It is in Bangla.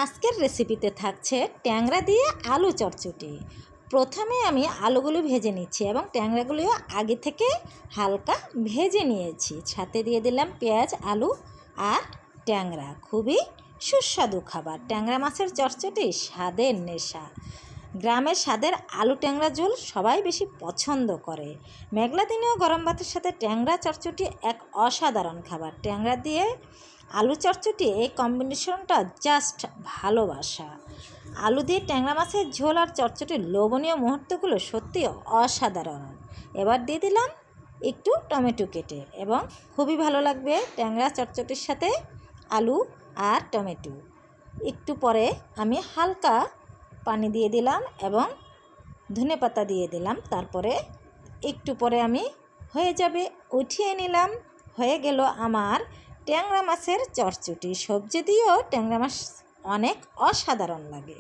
আজকের রেসিপিতে থাকছে ট্যাংরা দিয়ে আলু চটচটি। প্রথমে আমি আলুগুলো ভেজে নিচ্ছি এবং ট্যাংরাগুলিও আগে থেকে হালকা ভেজে নিয়েছি। সাথে দিয়ে দিলাম পেঁয়াজ, আলু আর ট্যাংরা। খুবই সুস্বাদু খাবার। ট্যাংরা মাছের চটচটি স্বাদের নেশা। গ্রামের স্বাদের আলু ট্যাংরা ঝোল সবাই বেশি পছন্দ করে। মেঘলা দিনেও গরম ভাতের সাথে ট্যাংরা চটচটি এক অসাধারণ খাবার। ট্যাংরা দিয়ে আলু চটচটি এই কম্বিনেশনটা জাস্ট ভালোবাসা। আলু দিয়ে ট্যাংরা মাছের ঝোল আর চটচটির লোভনীয় মুহূর্তগুলো সত্যি অসাধারণ। এবার দিয়ে দিলাম একটু টমেটো কেটে, এবং খুবই ভালো লাগবে ট্যাংরা চটচটির সাথে আলু আর টমেটো। একটু পরে আমি হালকা পানি দিয়ে দিলাম এবং ধনেপাতা দিয়ে দিলাম। তারপরে একটু পরে আমি হয়ে যাবে, উঠিয়ে নিলাম। হয়ে গেল আমার ট্যাংরা মাছের চটচটি। সবজি দিয়েও ট্যাংরা মাছ অনেক অসাধারণ লাগে।